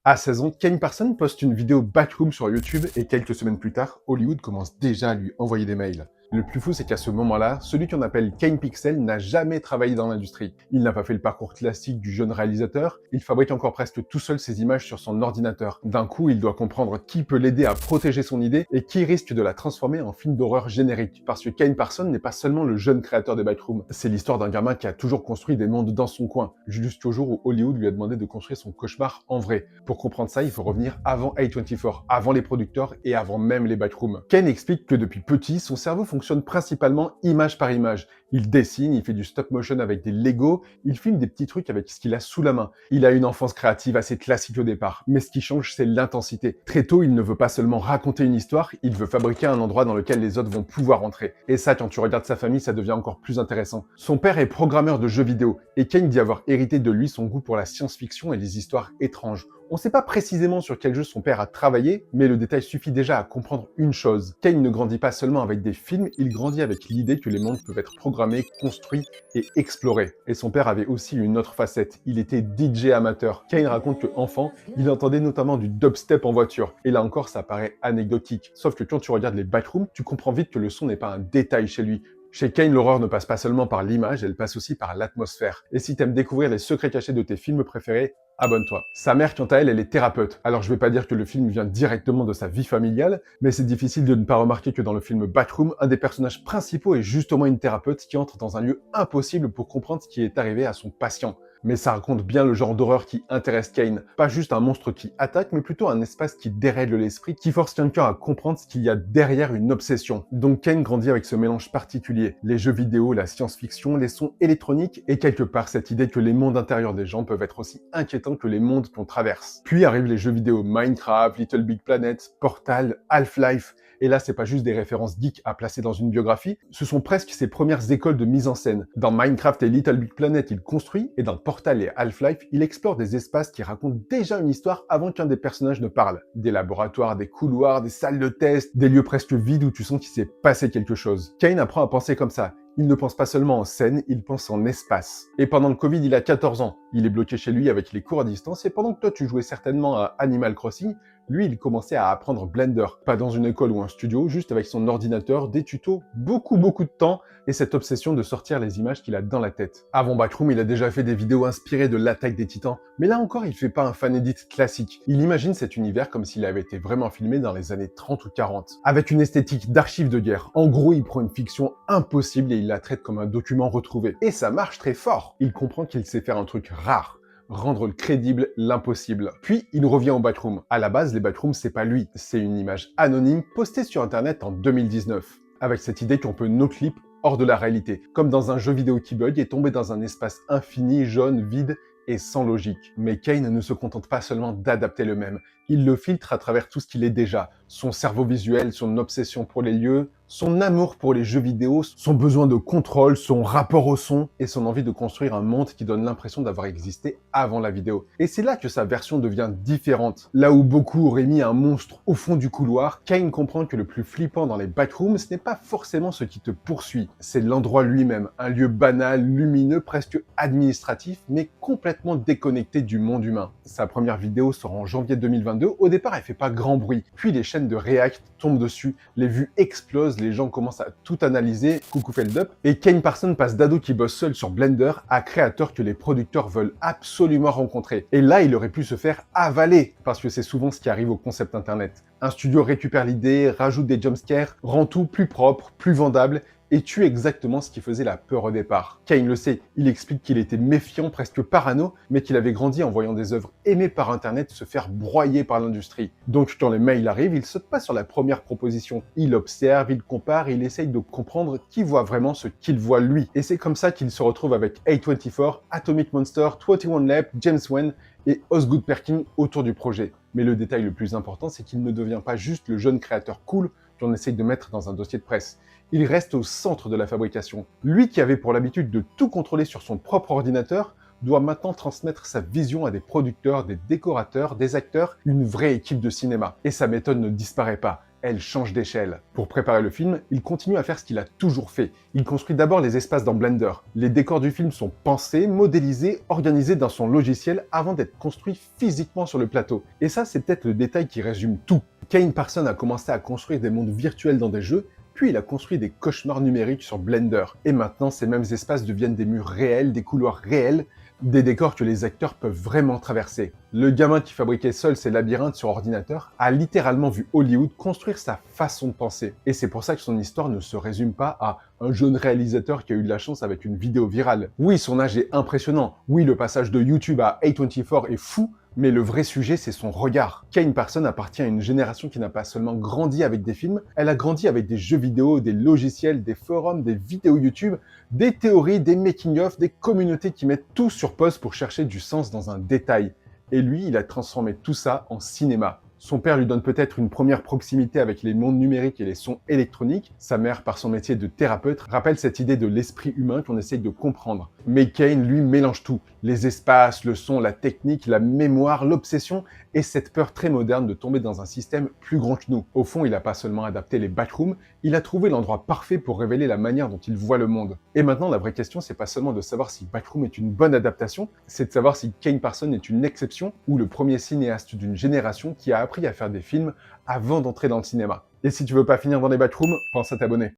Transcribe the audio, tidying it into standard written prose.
À 16 ans, Kane Parsons poste une vidéo Backroom sur YouTube et quelques semaines plus tard, Hollywood commence déjà à lui envoyer des mails. Le plus fou, c'est qu'à ce moment-là, celui qu'on appelle Kane Pixel n'a jamais travaillé dans l'industrie. Il n'a pas fait le parcours classique du jeune réalisateur, il fabrique encore presque tout seul ses images sur son ordinateur. D'un coup, il doit comprendre qui peut l'aider à protéger son idée et qui risque de la transformer en film d'horreur générique. Parce que Kane Parsons n'est pas seulement le jeune créateur des Backrooms, c'est l'histoire d'un gamin qui a toujours construit des mondes dans son coin, jusqu'au jour où Hollywood lui a demandé de construire son cauchemar en vrai. Pour comprendre ça, il faut revenir avant A24, avant les producteurs et avant même les Backrooms. Kane explique que depuis petit, son cerveau fonctionne principalement image par image. Il dessine, il fait du stop motion avec des Lego, il filme des petits trucs avec ce qu'il a sous la main. Il a une enfance créative assez classique au départ, mais ce qui change, c'est l'intensité. Très tôt, il ne veut pas seulement raconter une histoire, il veut fabriquer un endroit dans lequel les autres vont pouvoir entrer. Et ça, quand tu regardes sa famille, ça devient encore plus intéressant. Son père est programmeur de jeux vidéo, et Kane dit avoir hérité de lui son goût pour la science-fiction et les histoires étranges. On ne sait pas précisément sur quel jeu son père a travaillé, mais le détail suffit déjà à comprendre une chose. Kane ne grandit pas seulement avec des films, il grandit avec l'idée que les mondes peuvent être programmés, construits et explorés. Et son père avait aussi une autre facette, il était DJ amateur. Kane raconte que enfant, il entendait notamment du dubstep en voiture. Et là encore, ça paraît anecdotique. Sauf que quand tu regardes les Backrooms, tu comprends vite que le son n'est pas un détail chez lui. Chez Kane, l'horreur ne passe pas seulement par l'image, elle passe aussi par l'atmosphère. Et si t'aimes découvrir les secrets cachés de tes films préférés, abonne-toi. Sa mère, quant à elle, elle est thérapeute. Alors je vais pas dire que le film vient directement de sa vie familiale, mais c'est difficile de ne pas remarquer que dans le film Backroom, un des personnages principaux est justement une thérapeute qui entre dans un lieu impossible pour comprendre ce qui est arrivé à son patient. Mais ça raconte bien le genre d'horreur qui intéresse Kane. Pas juste un monstre qui attaque, mais plutôt un espace qui dérègle l'esprit, qui force quelqu'un à comprendre ce qu'il y a derrière une obsession. Donc Kane grandit avec ce mélange particulier. Les jeux vidéo, la science-fiction, les sons électroniques, et quelque part cette idée que les mondes intérieurs des gens peuvent être aussi inquiétants que les mondes qu'on traverse. Puis arrivent les jeux vidéo Minecraft, Little Big Planet, Portal, Half-Life. Et là, c'est pas juste des références geeks à placer dans une biographie, ce sont presque ses premières écoles de mise en scène. Dans Minecraft et Little Big Planet, il construit, et dans Portal et Half-Life, il explore des espaces qui racontent déjà une histoire avant qu'un des personnages ne parle. Des laboratoires, des couloirs, des salles de test, des lieux presque vides où tu sens qu'il s'est passé quelque chose. Kane apprend à penser comme ça. Il ne pense pas seulement en scène, il pense en espace. Et pendant le Covid, il a 14 ans. Il est bloqué chez lui avec les cours à distance, et pendant que toi tu jouais certainement à Animal Crossing, lui, il commençait à apprendre Blender. Pas dans une école ou un studio, juste avec son ordinateur, des tutos, beaucoup de temps, et cette obsession de sortir les images qu'il a dans la tête. Avant Backroom, il a déjà fait des vidéos inspirées de l'attaque des Titans, mais là encore, il fait pas un fan edit classique. Il imagine cet univers comme s'il avait été vraiment filmé dans les années 30 ou 40, avec une esthétique d'archives de guerre. En gros, il prend une fiction impossible et il la traite comme un document retrouvé. Et ça marche très fort. Il comprend qu'il sait faire un truc rare. Rendre le crédible l'impossible. Puis, il revient au Backroom. À la base, les Backrooms, c'est pas lui. C'est une image anonyme postée sur Internet en 2019. Avec cette idée qu'on peut no-clip hors de la réalité. Comme dans un jeu vidéo qui bug et tomber dans un espace infini, jaune, vide et sans logique. Mais Kane ne se contente pas seulement d'adapter le même. Il le filtre à travers tout ce qu'il est déjà. Son cerveau visuel, son obsession pour les lieux, son amour pour les jeux vidéo, son besoin de contrôle, son rapport au son et son envie de construire un monde qui donne l'impression d'avoir existé avant la vidéo. Et c'est là que sa version devient différente. Là où beaucoup auraient mis un monstre au fond du couloir, Kane comprend que le plus flippant dans les Backrooms, ce n'est pas forcément ce qui te poursuit. C'est l'endroit lui-même, un lieu banal, lumineux, presque administratif, mais complètement déconnecté du monde humain. Sa première vidéo sort en janvier 2022. Au départ, elle fait pas grand bruit. Puis les chaînes de React tombent dessus, les vues explosent, les gens commencent à tout analyser, coucou Feldup, et Kane Parsons passe d'ado qui bosse seul sur Blender à créateur que les producteurs veulent absolument rencontrer. Et là, il aurait pu se faire avaler, parce que c'est souvent ce qui arrive au concept internet. Un studio récupère l'idée, rajoute des jumpscares, rend tout plus propre, plus vendable, et tue exactement ce qui faisait la peur au départ. Kane le sait, il explique qu'il était méfiant, presque parano, mais qu'il avait grandi en voyant des œuvres aimées par Internet se faire broyer par l'industrie. Donc quand les mails arrivent, il saute pas sur la première proposition. Il observe, il compare, il essaye de comprendre qui voit vraiment ce qu'il voit lui. Et c'est comme ça qu'il se retrouve avec A24, Atomic Monster, 21 Lab, James Wan et Osgood Perkin autour du projet. Mais le détail le plus important, c'est qu'il ne devient pas juste le jeune créateur cool qu'on essaye de mettre dans un dossier de presse. Il reste au centre de la fabrication. Lui qui avait pour l'habitude de tout contrôler sur son propre ordinateur, doit maintenant transmettre sa vision à des producteurs, des décorateurs, des acteurs, une vraie équipe de cinéma. Et sa méthode ne disparaît pas. elle change d'échelle. Pour préparer le film, il continue à faire ce qu'il a toujours fait. Il construit d'abord les espaces dans Blender. Les décors du film sont pensés, modélisés, organisés dans son logiciel avant d'être construits physiquement sur le plateau. Et ça, c'est peut-être le détail qui résume tout. Kane Parsons a commencé à construire des mondes virtuels dans des jeux, puis il a construit des cauchemars numériques sur Blender. Et maintenant, ces mêmes espaces deviennent des murs réels, des couloirs réels, des décors que les acteurs peuvent vraiment traverser. Le gamin qui fabriquait seul ses labyrinthes sur ordinateur a littéralement vu Hollywood construire sa façon de penser. Et c'est pour ça que son histoire ne se résume pas à un jeune réalisateur qui a eu de la chance avec une vidéo virale. Oui, son âge est impressionnant. Oui, le passage de YouTube à A24 est fou, mais le vrai sujet, c'est son regard. Kane Parsons appartient à une génération qui n'a pas seulement grandi avec des films, elle a grandi avec des jeux vidéo, des logiciels, des forums, des vidéos YouTube, des théories, des making-of, des communautés qui mettent tout sur pause pour chercher du sens dans un détail. Et lui, il a transformé tout ça en cinéma. Son père lui donne peut-être une première proximité avec les mondes numériques et les sons électroniques. Sa mère, par son métier de thérapeute, rappelle cette idée de l'esprit humain qu'on essaye de comprendre. Mais Kane, lui, mélange tout. Les espaces, le son, la technique, la mémoire, l'obsession et cette peur très moderne de tomber dans un système plus grand que nous. Au fond, il n'a pas seulement adapté les backrooms, il a trouvé l'endroit parfait pour révéler la manière dont il voit le monde. Et maintenant, la vraie question, c'est pas seulement de savoir si Backroom est une bonne adaptation, c'est de savoir si Kane Parsons est une exception ou le premier cinéaste d'une génération qui a appris à faire des films avant d'entrer dans le cinéma. Et si tu veux pas finir dans les backrooms, pense à t'abonner.